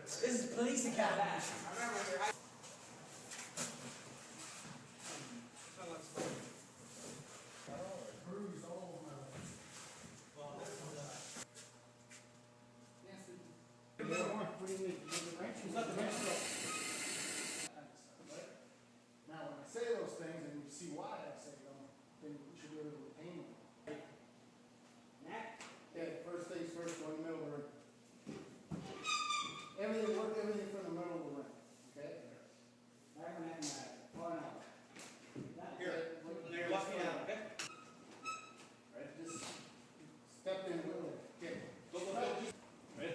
This is police academy. Now, when I say those things and you see why I say them, then you should be able to retain them. Okay, first things first, go in the middle of the ring. Everything from the middle of the ring. Okay? Here, you're looking at, okay? Right, just step in with it. Okay. Ready?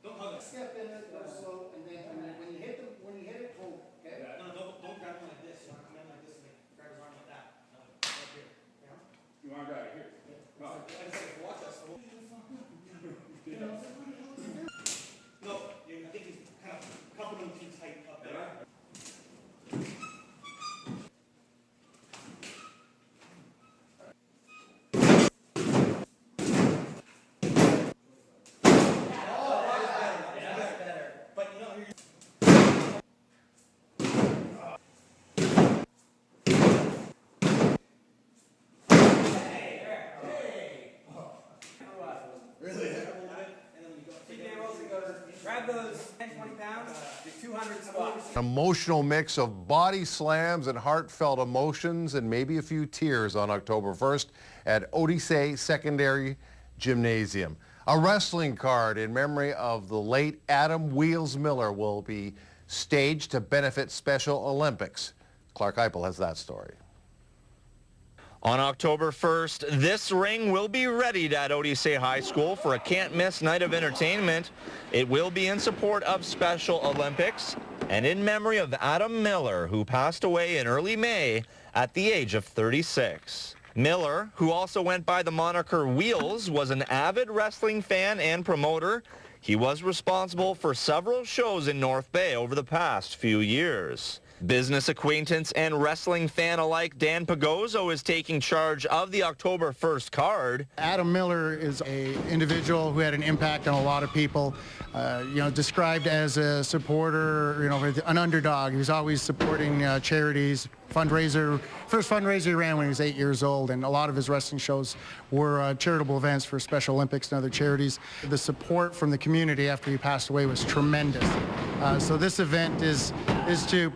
Don't hug it. Step in it, go slow, and then when you hit it, hold. Okay? No, don't grab him like this. You want to come in like this and grab his arm like that. No, right here. Yeah? You want to grab it here? No. I just like to watch us. No, I think he's kind of cupping him too tight up there. Grab those 10, 20 pounds, do 200 squats. An emotional mix of body slams and heartfelt emotions and maybe a few tears on October 1st at Odyssey Secondary Gymnasium. A wrestling card in memory of the late Adam Wheels Miller will be staged to benefit Special Olympics. Clark Heupel has that story. On October 1st, this ring will be readied at Odyssey High School for a can't-miss night of entertainment. It will be in support of Special Olympics and in memory of Adam Miller, who passed away in early May at the age of 36. Miller, who also went by the moniker Wheels, was an avid wrestling fan and promoter. He was responsible for several shows in North Bay over the past few years. Business acquaintance and wrestling fan alike Dan Pagozzo is taking charge of the October 1st card. Adam Miller is an individual who had an impact on a lot of people. Described as a supporter, an underdog. He was always supporting charities. First fundraiser he ran when he was 8 years old, and a lot of his wrestling shows were charitable events for Special Olympics and other charities. The support from the community after he passed away was tremendous. So this event is to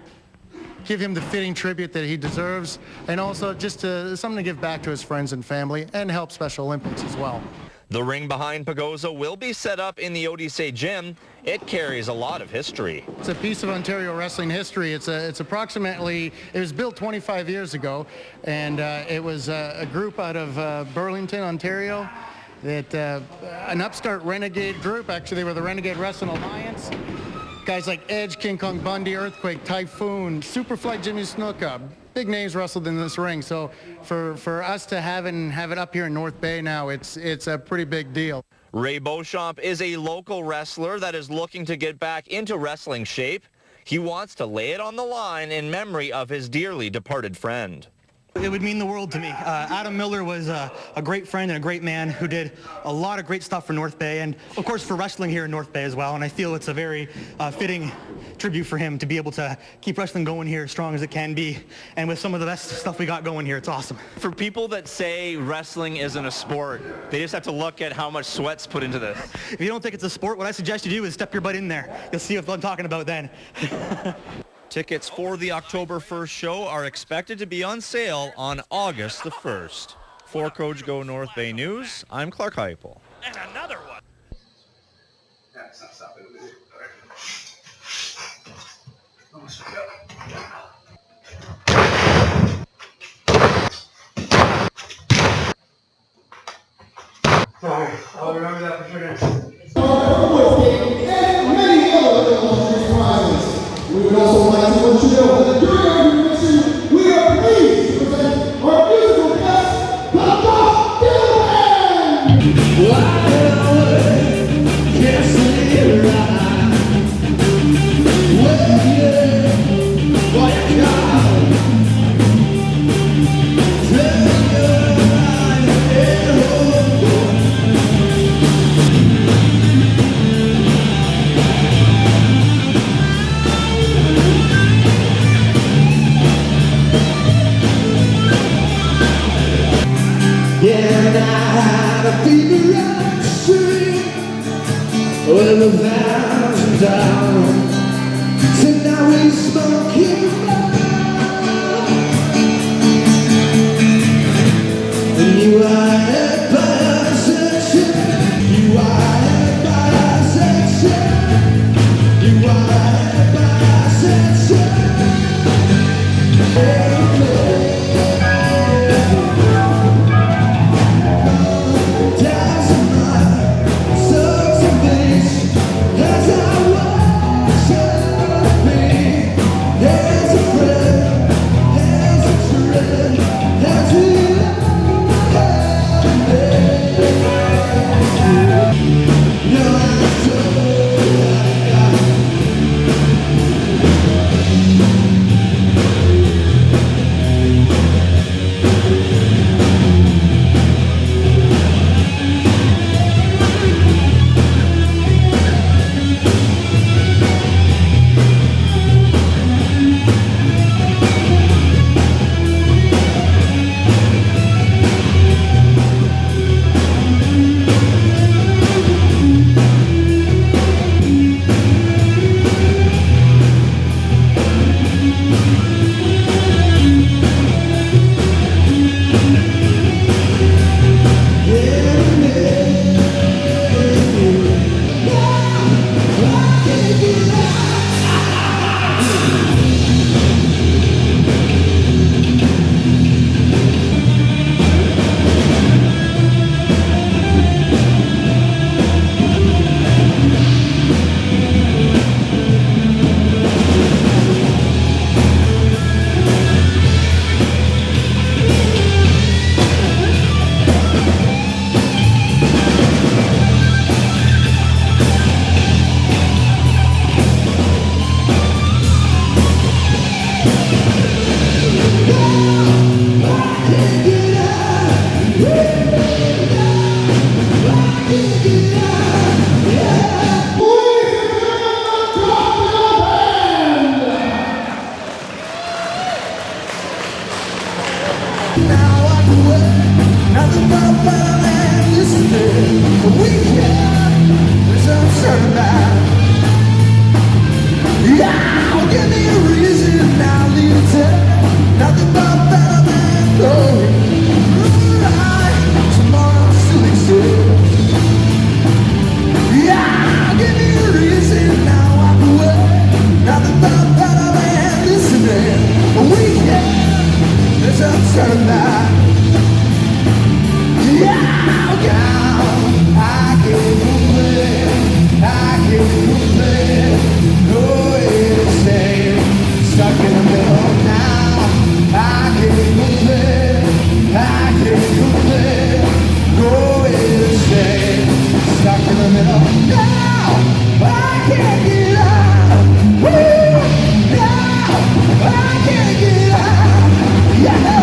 give him the fitting tribute that he deserves, and also just something to give back to his friends and family and help Special Olympics as well. The ring behind Pagozzo will be set up in the Odyssey gym. It carries a lot of history. It's a piece of Ontario wrestling history. It was built 25 years ago, and it was a group out of Burlington, Ontario, an upstart renegade group. Actually, they were the Renegade Wrestling Alliance. Guys like Edge, King Kong Bundy, Earthquake, Typhoon, Superfly Jimmy Snuka, big names wrestled in this ring. So for us to have it up here in North Bay now, it's a pretty big deal. Ray Beauchamp is a local wrestler that is looking to get back into wrestling shape. He wants to lay it on the line in memory of his dearly departed friend. It would mean the world to me. Adam Miller was a great friend and a great man who did a lot of great stuff for North Bay and, of course, for wrestling here in North Bay as well. And I feel it's a very fitting tribute for him to be able to keep wrestling going here as strong as it can be. And with some of the best stuff we got going here, it's awesome. For people that say wrestling isn't a sport, they just have to look at how much sweat's put into this. If you don't think it's a sport, what I suggest you do is step your butt in there. You'll see what I'm talking about then. Tickets for the October 1st show are expected to be on sale on August the 1st. For Coach Go North Bay News, I'm Clark Heupel. And another one. Sorry, I'll remember that for sure. We would also like to let you know that during our intermission, we are pleased to present our musical guest, Papa Dylan. And I had a fever upstream with 1,000 down. So now we smoking blood. And you are held by our section. You are held by our section. You are held by our section. Turn back. Yeah, yeah, I can't move it. I can't move it. No, it's staying stuck in the middle now. I can't move it. I can't move it. No, it's staying stuck in the middle now. I can't get out. Woo, now I can't get out. Yeah.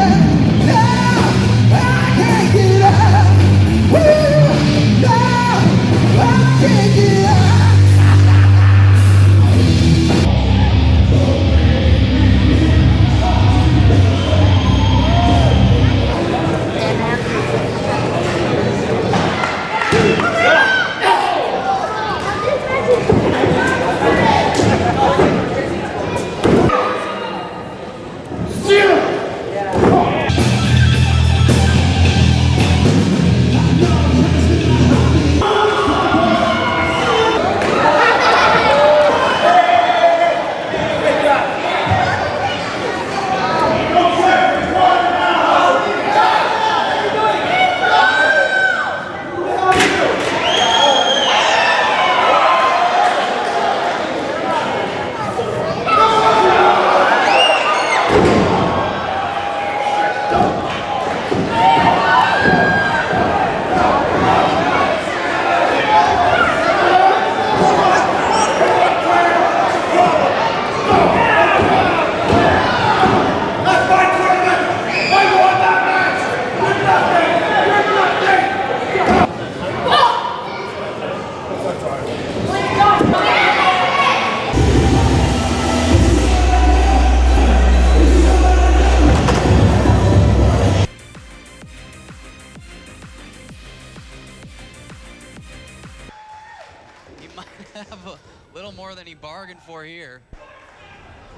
have a little more than he bargained for here.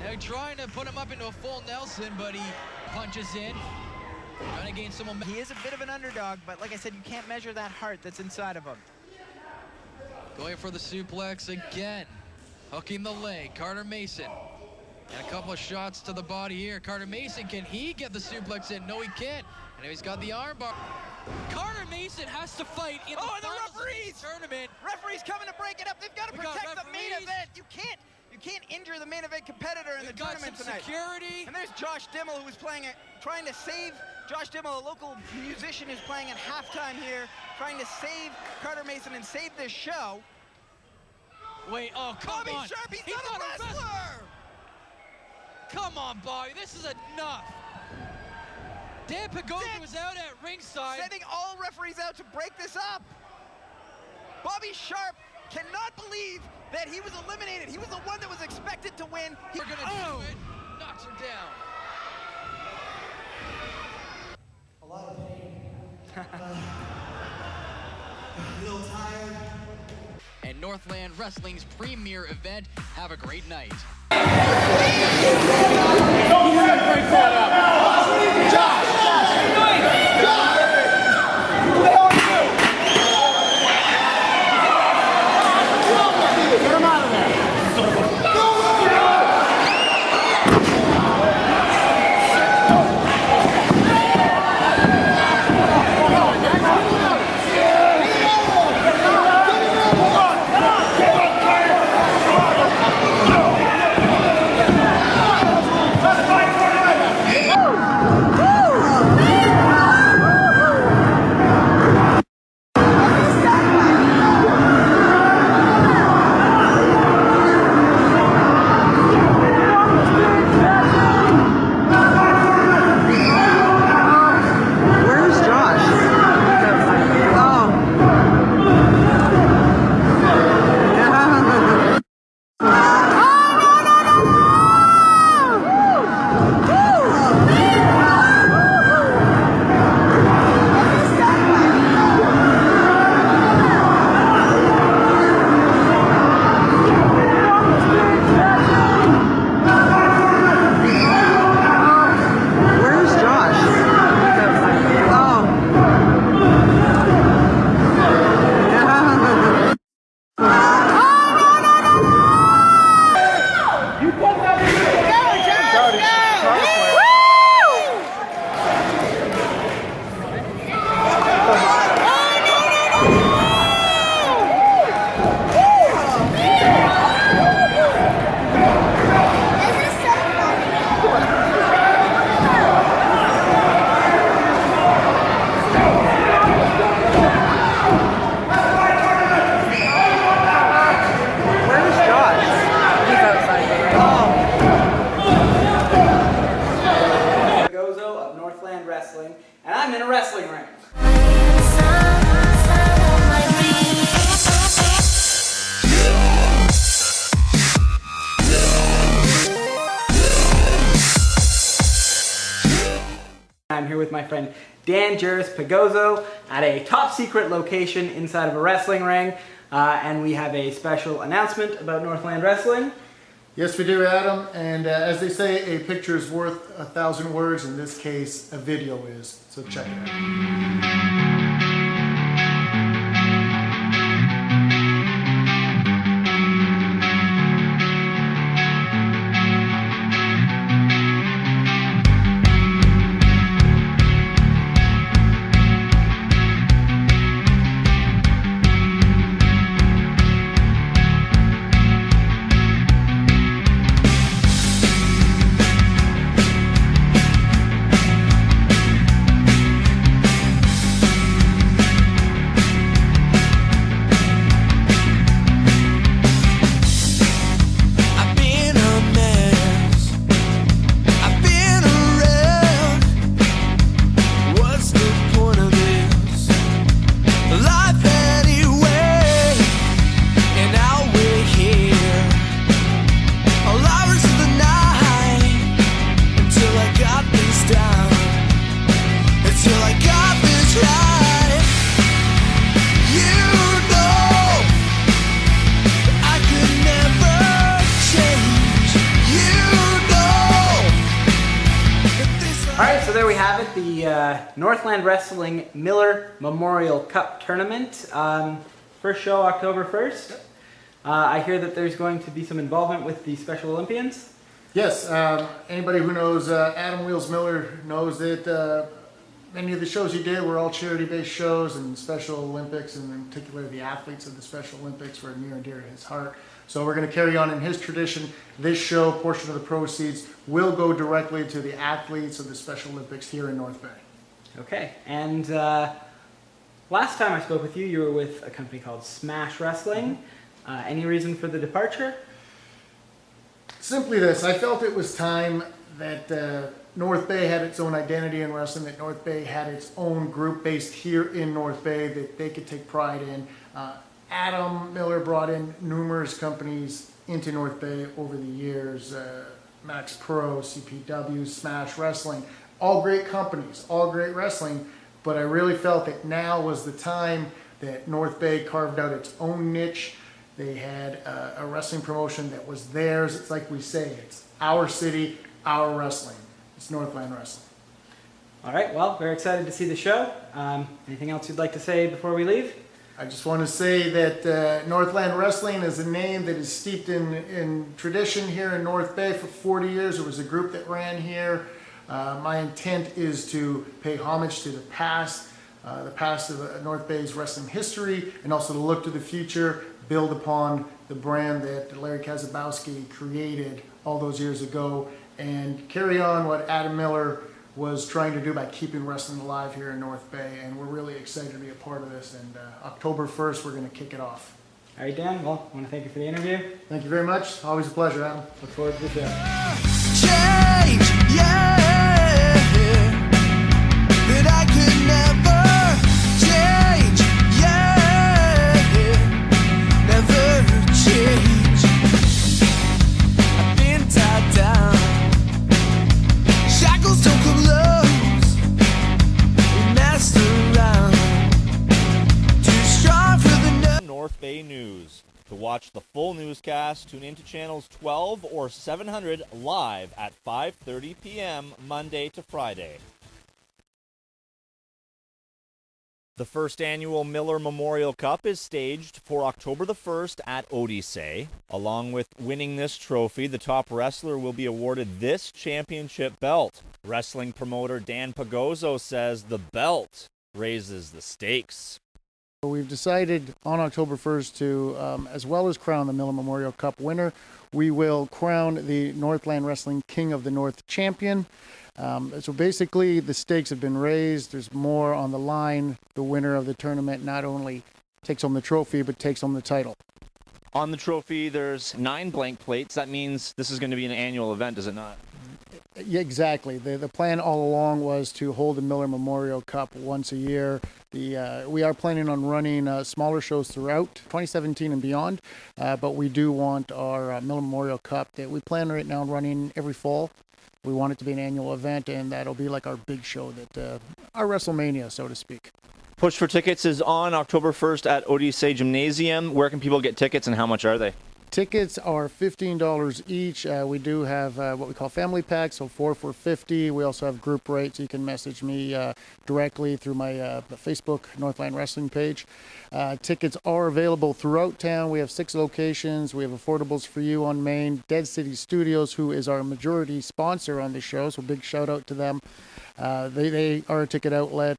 Now trying to put him up into a full Nelson, but he punches in. Trying to gain some momentum. He is a bit of an underdog, but like I said, you can't measure that heart that's inside of him. Going for the suplex again. Hooking the leg. Carter Mason. And a couple of shots to the body here. Carter Mason, can he get the suplex in? No, he can't. And now he's got the armbar. Carter Mason has to fight in the finals of this tournament. Referees coming to break it up. They've got to protect the main event. You can't injure the main event competitor in the tournament tonight. Security. And there's Josh Dimmel, who's playing it, trying to save. Josh Dimmel, a local musician, is playing at halftime here, trying to save Carter Mason and save this show. Wait, oh, come on. Bobby Sharp, he's not a wrestler! Come on, Bobby, this is enough. Dan Pagosa was out at ringside. Sending all referees out to break this up. Bobby Sharp cannot believe that he was eliminated. He was the one that was expected to win. We're gonna do it. Knocks him down. A lot of pain. A little tired. And Northland Wrestling's premier event. Have a great night. Wrestling, and I'm in a wrestling ring. I'm here with my friend Dan Jarvis Pagoso at a top secret location inside of a wrestling ring, and we have a special announcement about Northland Wrestling. Yes, we do, Adam. And as they say, a picture is worth 1,000 words. In this case, a video is. So check it out. Northland Wrestling Miller Memorial Cup Tournament. First show October 1st. I hear that there's going to be some involvement with the Special Olympians. Yes, anybody who knows Adam Wheels Miller knows that many of the shows he did were all charity-based shows, and Special Olympics, and in particular the athletes of the Special Olympics, were near and dear to his heart. So we're going to carry on in his tradition. This show, portion of the proceeds, will go directly to the athletes of the Special Olympics here in North Bay. Okay, and last time I spoke with you, you were with a company called Smash Wrestling. Any reason for the departure? Simply this, I felt it was time that North Bay had its own identity in wrestling, that North Bay had its own group based here in North Bay that they could take pride in. Adam Miller brought in numerous companies into North Bay over the years, Max Pro, CPW, Smash Wrestling, all great companies, all great wrestling, but I really felt that now was the time that North Bay carved out its own niche. They had a wrestling promotion that was theirs. It's like we say, it's our city, our wrestling. It's Northland Wrestling. All right, well, very excited to see the show. Anything else you'd like to say before we leave? I just want to say that Northland Wrestling is a name that is steeped in tradition here in North Bay for 40 years. It was a group that ran here. My intent is to pay homage to the past of North Bay's wrestling history, and also to look to the future, build upon the brand that Larry Kazabowski created all those years ago, and carry on what Adam Miller was trying to do by keeping wrestling alive here in North Bay. And we're really excited to be a part of this. And October 1st, we're going to kick it off. All right, Dan. Well, I want to thank you for the interview. Thank you very much. Always a pleasure, Adam. Look forward to the show. Change, yeah, that I could never change, yeah, never change. I've been tied down, shackles don't come loose, we messed around, too strong for the North Bay News. To watch the full newscast, tune into channels 12 or 700 live at 5:30 p.m. Monday to Friday. The first annual Miller Memorial Cup is staged for October the 1st at Odyssey. Along with winning this trophy, the top wrestler will be awarded this championship belt. Wrestling promoter Dan Pagozzo says the belt raises the stakes. We've decided on October 1st to, as well as crown the Miller Memorial Cup winner, we will crown the Northland Wrestling King of the North champion. So basically the stakes have been raised. There's more on the line. The winner of the tournament not only takes home the trophy, but takes home the title. On the trophy, there's 9 blank plates. That means this is going to be an annual event, is it not? Yeah, exactly. The plan all along was to hold the Miller Memorial Cup once a year. We are planning on running smaller shows throughout 2017 and beyond, but we do want our Miller Memorial Cup that we plan right now running every fall. We want it to be an annual event, and that'll be like our big show, that our WrestleMania, so to speak. Push for Tickets is on October 1st at Odyssey Gymnasium. Where can people get tickets and how much are they? Tickets are $15 each. We do have what we call family packs, so 4 for $50. We also have group rates. You can message me directly through my Facebook Northland Wrestling page. Tickets are available throughout town. We have 6 locations. We have Affordables for You on Main, Dead City Studios, who is our majority sponsor on the show, so big shout out to them. They are a ticket outlet.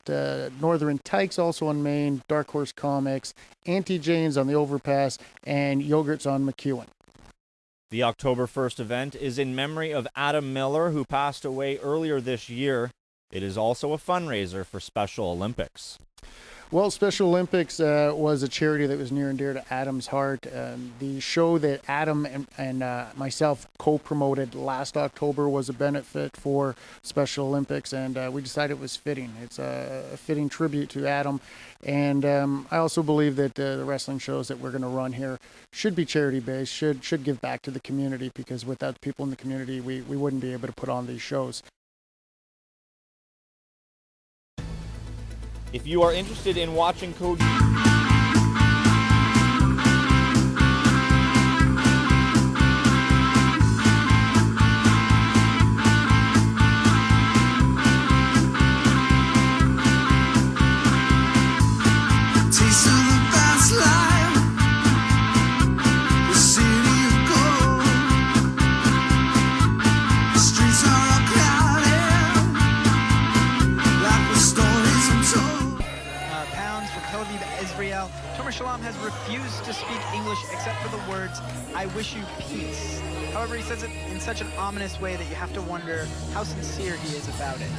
Northern Tykes also on Main, Dark Horse Comics, Auntie Jane's on the Overpass, and Yogurts on McEwen. The October 1st event is in memory of Adam Miller, who passed away earlier this year. It is also a fundraiser for Special Olympics. Well, Special Olympics was a charity that was near and dear to Adam's heart. The show that Adam and myself co-promoted last October was a benefit for Special Olympics, and we decided it was fitting. It's a fitting tribute to Adam, and I also believe that the wrestling shows that we're going to run here should be charity-based, should give back to the community, because without people in the community, we wouldn't be able to put on these shows. If you are interested in watching Code Tel Aviv, Israel. Tomer Shalom has refused to speak English except for the words, "I wish you peace." However, he says it in such an ominous way that you have to wonder how sincere he is about it.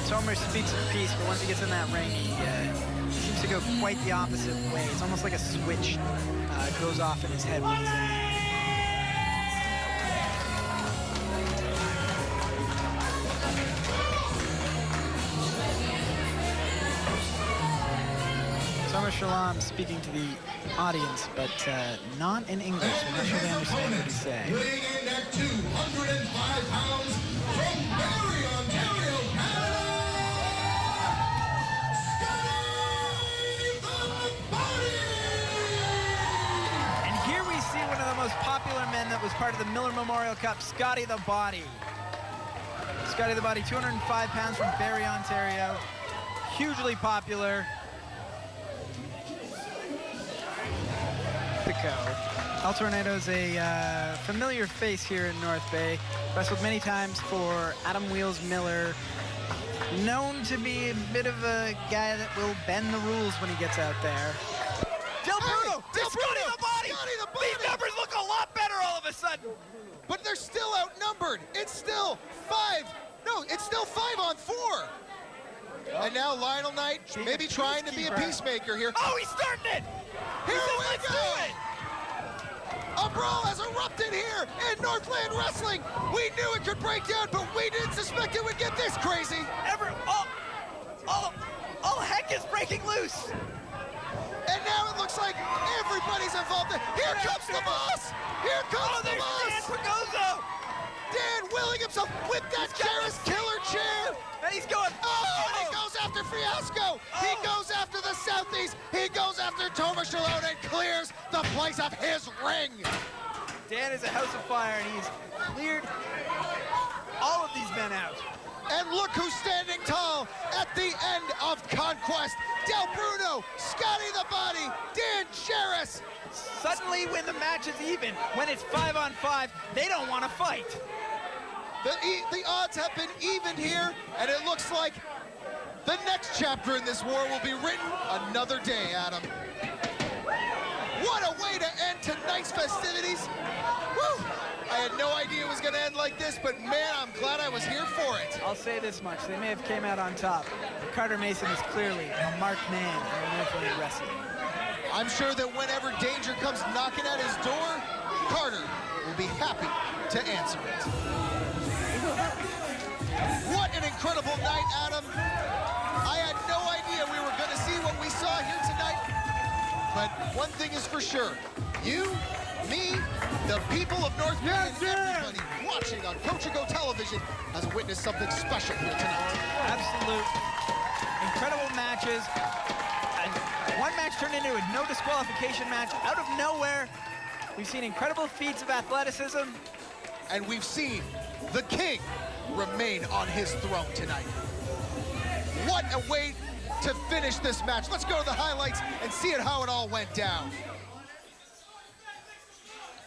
Tomer speaks of peace, but once he gets in that ring, he seems to go quite the opposite way. It's almost like a switch goes off in his head when he's in there. Tomer Shalom speaking to the audience, but not in English. I'm not sure they understand what he's saying. Weighing in at 205 pounds from Barrie, Ontario, Canada, Scotty the Body! And here we see one of the most popular men that was part of the Miller Memorial Cup, Scotty the Body. Scotty the Body, 205 pounds from Barrie, Ontario. Hugely popular. El Tornado's a familiar face here in North Bay. Wrestled many times for Adam Wheels Miller. Known to be a bit of a guy that will bend the rules when he gets out there. Del Bruno! Del Bruno! Scotty the Body! These numbers look a lot better all of a sudden! But they're still outnumbered. It's still 5 on 4. And now Lionel Knight maybe trying to be a peacemaker here. Oh, he's starting it! Here we Let's go! do it! A brawl has erupted here in Northland Wrestling. We knew it could break down, but we didn't suspect it would get this crazy. All heck is breaking loose! And now it looks like everybody's involved. Here comes the boss! Here comes the boss! Dan Pagozzo! Dan willing himself with that Jarrus killer chair! And he's going, and he goes after Fiasco! He goes after the Southeast! He goes after Tomer Shalom and clears the place of his ring! Dan is a house of fire, and he's cleared all of these men out. And look who's standing tall at the end of Conquest. Del Bruno, Scotty the Body, Dan Jarrus. Suddenly, when the match is even, when it's 5 on 5, they don't want to fight. The odds have been even here, and it looks like the next chapter in this war will be written another day, Adam. What a way to end tonight's festivities. Woo! I had no idea it was going to end like this, but man, I'm glad I was here for it. I'll say this much. They may have came out on top. Carter Mason is clearly a marked man in Northland Wrestling. I'm sure that whenever danger comes knocking at his door, Carter will be happy to answer it. What an incredible night, Adam. I had no idea we were going to see what we saw here tonight. But one thing is for sure. You, me, the people of North Bay, and everybody watching on Cogeco Television has witnessed something special here tonight. Absolute incredible matches. And one match turned into a no disqualification match out of nowhere. We've seen incredible feats of athleticism. And we've seen the king remain on his throne tonight. What a way to finish this match. Let's go to the highlights and see how it all went down.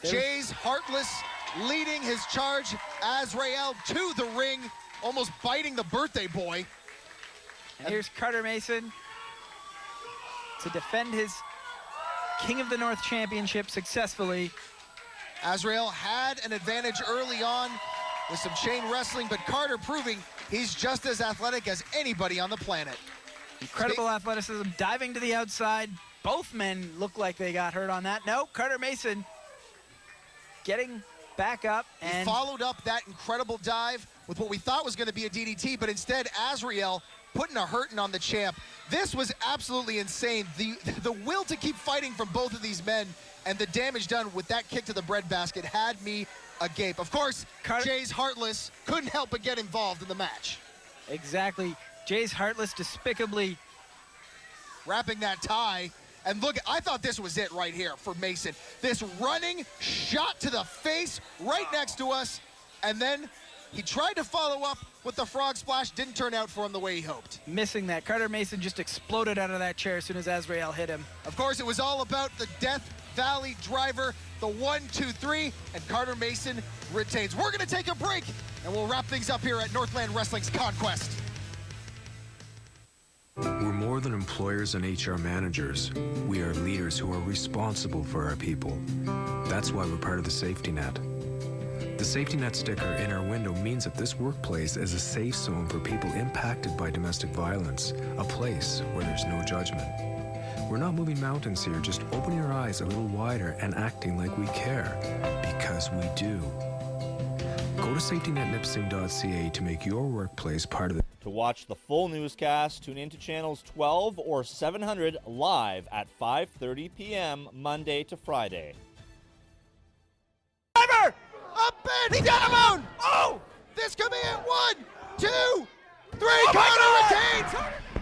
Jays Heartless leading his charge. Azrael to the ring, almost biting the birthday boy. And here's Carter Mason to defend his King of the North Championship successfully. Azrael had an advantage early on with some chain wrestling, but Carter proving he's just as athletic as anybody on the planet. Incredible athleticism, diving to the outside. Both men look like they got hurt on that. No, Carter Mason getting back up. And he followed up that incredible dive with what we thought was going to be a DDT, but instead Azrael putting a hurting on the champ. This was absolutely insane. The will to keep fighting from both of these men and the damage done with that kick to the breadbasket had me agape. Of course, Jays Heartless couldn't help but get involved in the match. Exactly. Jays Heartless despicably wrapping that tie. And look, I thought this was it right here for Mason. This running shot to the face right next to us. And then he tried to follow up with the frog splash. Didn't turn out for him the way he hoped. Missing that. Carter Mason just exploded out of that chair as soon as Azrael hit him. Of course, it was all about the death Valley Driver, the 1, 2, 3, and Carter Mason retains. We're gonna take a break, and we'll wrap things up here at Northland Wrestling's Conquest. We're more than employers and HR managers. We are leaders who are responsible for our people. That's why we're part of the Safety Net. The Safety Net sticker in our window means that this workplace is a safe zone for people impacted by domestic violence, a place where there's no judgment. We're not moving mountains here, just opening our eyes a little wider and acting like we care, because we do. Go to safetynetnipissing.ca to make your workplace part of the... To watch the full newscast, tune into channels 12 or 700 live at 5:30 p.m. Monday to Friday. Driver! Up and he got him out! Oh! This could be it. 1, 2, 3. Carter retains!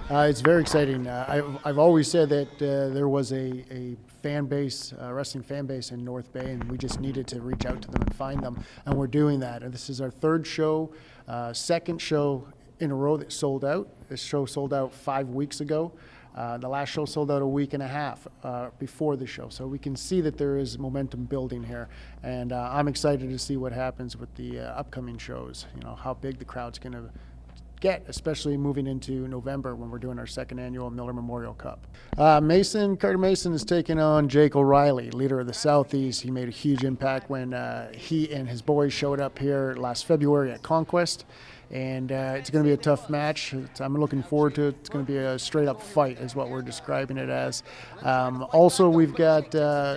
It's very exciting. I've always said that there was a fan base, wrestling fan base in North Bay, and we just needed to reach out to them and find them, and we're doing that. And this is our third show, second show in a row that sold out. This show sold out 5 weeks ago. The last show sold out a week and a half before the show. So we can see that there is momentum building here. And I'm excited to see what happens with the upcoming shows, you know, how big the crowd's going to get, especially moving into November when we're doing our second annual Miller Memorial Cup. Carter Mason is taking on Jake O'Reilly, leader of the Southeast. He made a huge impact when he and his boys showed up here last February at Conquest. And it's going to be a tough match. I'm looking forward to it. It's going to be a straight-up fight is what we're describing it as. Also, we've got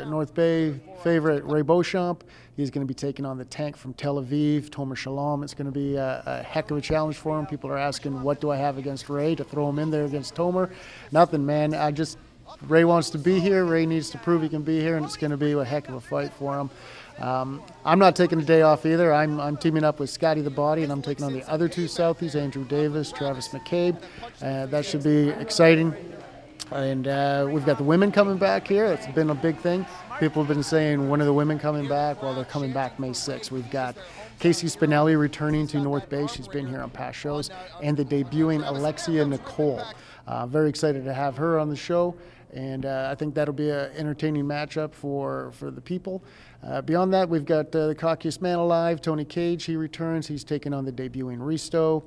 North Bay favorite Ray Beauchamp. He's going to be taking on the Tank from Tel Aviv, Tomer Shalom. It's going to be a heck of a challenge for him. People are asking, what do I have against Ray to throw him in there against Tomer? Nothing, man. Ray wants to be here. Ray needs to prove he can be here, and it's going to be a heck of a fight for him. I'm not taking a day off either. I'm teaming up with Scotty the Body, and I'm taking on the other two Southies, Andrew Davis, Travis McCabe. That should be exciting. And we've got the women coming back here. It's been a big thing. People have been saying, when are the women coming back? Well, they're coming back May 6th. We've got Casey Spinelli returning to North Bay. She's been here on past shows. And the debuting Alexia Nicole. Very excited to have her on the show. And I think that'll be an entertaining matchup for the people. Beyond that, we've got the cockiest man alive, Tony Cage. He returns. He's taking on the debuting Risto.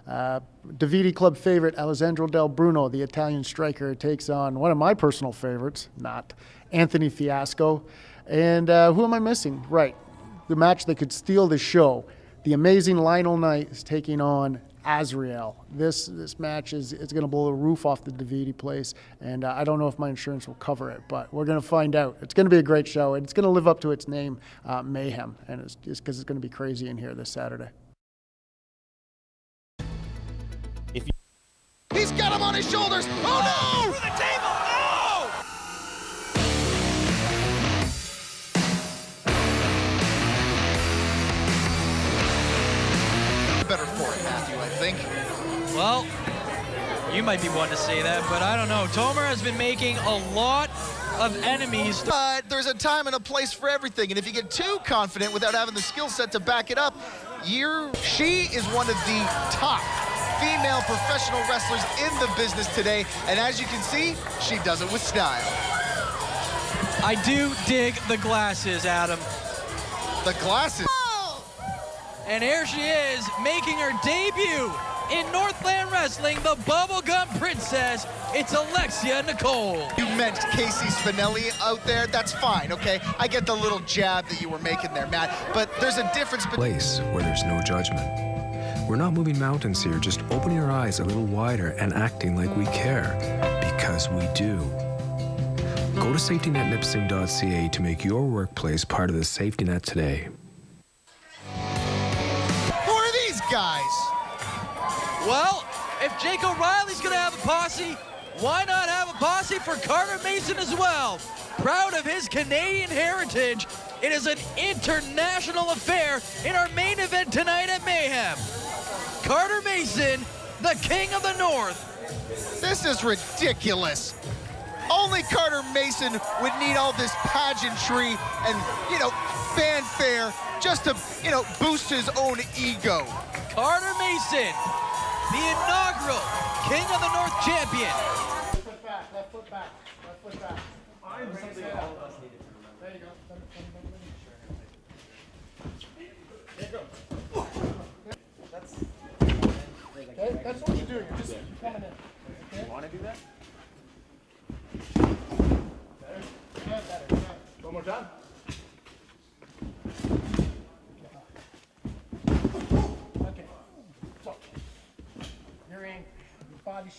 Davide Club favorite, Alessandro Del Bruno, the Italian striker, takes on one of my personal favorites, not Anthony Fiasco. And who am I missing? Right, the match that could steal the show. The amazing Lionel Knight is taking on Azrael. This match is going to blow the roof off the Davide place, and I don't know if my insurance will cover it, but we're going to find out. It's going to be a great show, and it's going to live up to its name, Mayhem, and it's just because it's going to be crazy in here this Saturday. He's got him on his shoulders. Oh no! Through the table. No! Better for it, Matthew, I think. Well, you might be one to say that, but I don't know. Tomer has been making a lot of enemies. But there's a time and a place for everything, and if you get too confident without having the skill set to back it up, she is one of the top female professional wrestlers in the business today, and as you can see, she does it with style. I do dig the glasses, Adam. The glasses. And here she is, making her debut in Northland Wrestling, the Bubblegum Princess. It's Alexia Nicole. You meant Casey Spinelli out there. That's fine, okay? I get the little jab that you were making there, Matt, but there's a difference between... Place where there's no judgment. We're not moving mountains here, just opening our eyes a little wider and acting like we care, because we do. Go to safetynetnipissing.ca to make your workplace part of the safety net today. Who are these guys? Well, if Jake O'Reilly's gonna have a posse, why not have a posse for Carter Mason as well? Proud of his Canadian heritage, it is an international affair in our main event tonight at Mayhem. Carter Mason, the King of the North. This is ridiculous. Only Carter Mason would need all this pageantry and, fanfare just to, boost his own ego. Carter Mason, the inaugural King of the North champion. Left foot back, left foot back, left foot back. That's what you do. You're just coming in. You want to do that? Better. One more time. Okay. So, your body.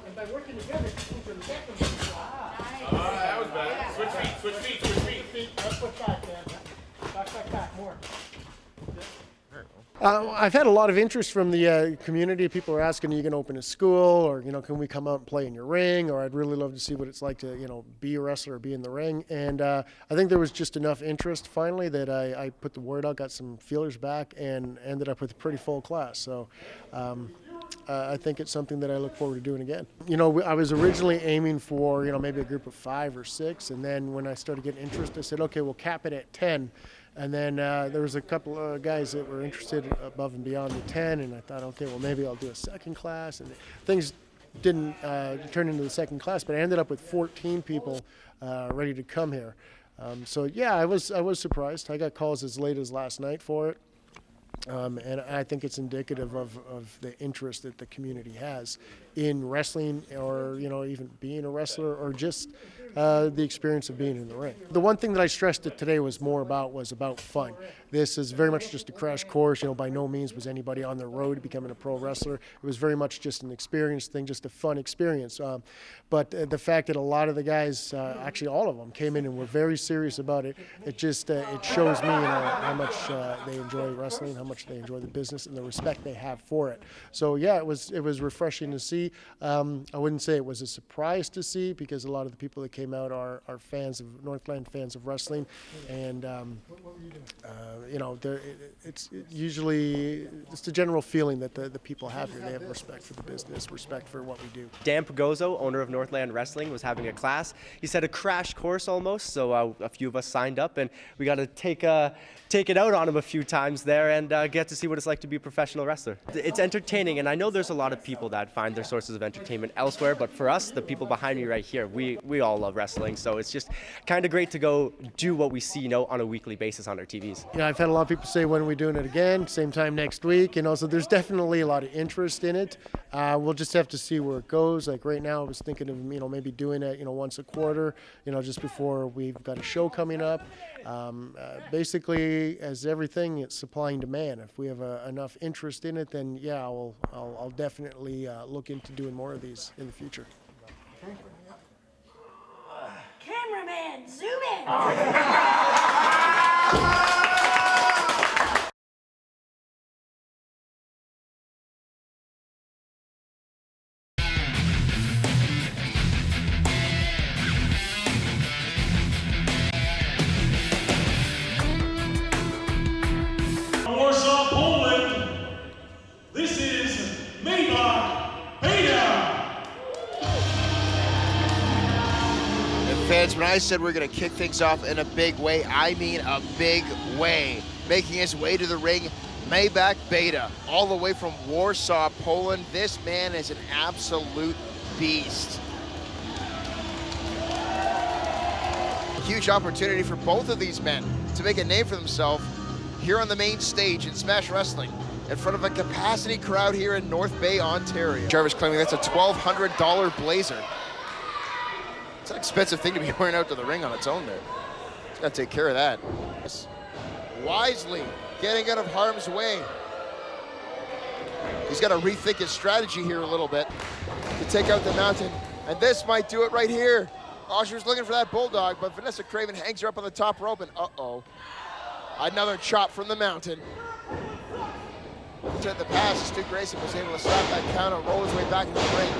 And by working together, you can get them. That was better. Switch feet. Push back, man. Back, more. I've had a lot of interest from the community. People are asking, are you going to open a school, or can we come out and play in your ring? Or I'd really love to see what it's like to be a wrestler or be in the ring. And I think there was just enough interest finally that I put the word out, got some feelers back, and ended up with a pretty full class. So I think it's something that I look forward to doing again. I was originally aiming for maybe a group of 5 or 6, and then when I started getting interest, I said, okay, we'll cap it at 10. And then there was a couple of guys that were interested above and beyond the 10, and I thought, okay, well, maybe I'll do a second class. And things didn't turn into the second class, but I ended up with 14 people ready to come here. So yeah, I was surprised. I got calls as late as last night for it. And I think it's indicative of the interest that the community has in wrestling, or even being a wrestler, or just the experience of being in the ring. The one thing that I stressed that today was about fun. This is very much just a crash course. By no means was anybody on the road to becoming a pro wrestler. It was very much just an experience thing, just a fun experience. But the fact that a lot of the guys, actually all of them, came in and were very serious about it, it just it shows me how much they enjoy wrestling, how much they enjoy the business, and the respect they have for it. So yeah, it was refreshing to see. I wouldn't say it was a surprise to see, because a lot of the people that came out are fans of Northland, fans of wrestling, and it's usually the general feeling that the people have here. They have respect for the business, respect for what we do. Dan Pagozo, owner of Northland Wrestling, was having a class. He said a crash course almost, so a few of us signed up, and we got to take it out on him a few times there and get to see what it's like to be a professional wrestler. It's entertaining, and I know there's a lot of people that find their sources of entertainment elsewhere, but for us, the people behind me right here, we all love wrestling, so it's just kind of great to go do what we see on a weekly basis on our TVs. I've had a lot of people say, when are we doing it again? Same time next week. So there's definitely a lot of interest in it. We'll just have to see where it goes. Like right now, I was thinking of maybe doing it once a quarter, just before we've got a show coming up. Basically, as everything, it's supply and demand. If we have enough interest in it, then yeah, I'll definitely look into doing more of these in the future. Cameraman, zoom in! Warsaw, Poland. This is Maybach Beta. And fans, when I said we're going to kick things off in a big way, I mean a big way. Making his way to the ring, Maybach Beta, all the way from Warsaw, Poland. This man is an absolute beast. Huge opportunity for both of these men to make a name for themselves here on the main stage in Smash Wrestling in front of a capacity crowd here in North Bay, Ontario. Jarvis claiming that's a $1,200 blazer. It's an expensive thing to be wearing out to the ring on its own there. It's got to take care of that. Wisely getting out of harm's way. He's got to rethink his strategy here a little bit to take out the mountain, and this might do it right here. Osher's looking for that bulldog, but Vanessa Craven hangs her up on the top rope, and uh-oh. Another chop from the mountain. To the pass, Stu Grayson was able to stop that count and roll his way back into the ring.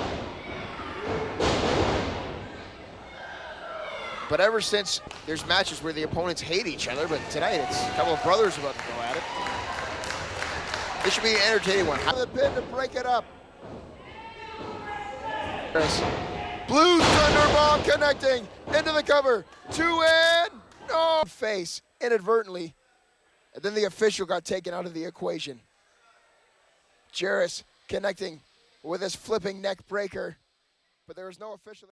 But ever since, there's matches where the opponents hate each other, but tonight it's a couple of brothers about to go at it. This should be an entertaining one. The pin to break it up. Blue Thunder Bomb connecting into the cover. 2 and no face inadvertently. And then the official got taken out of the equation. Jarvis connecting with his flipping neck breaker, but there was no official.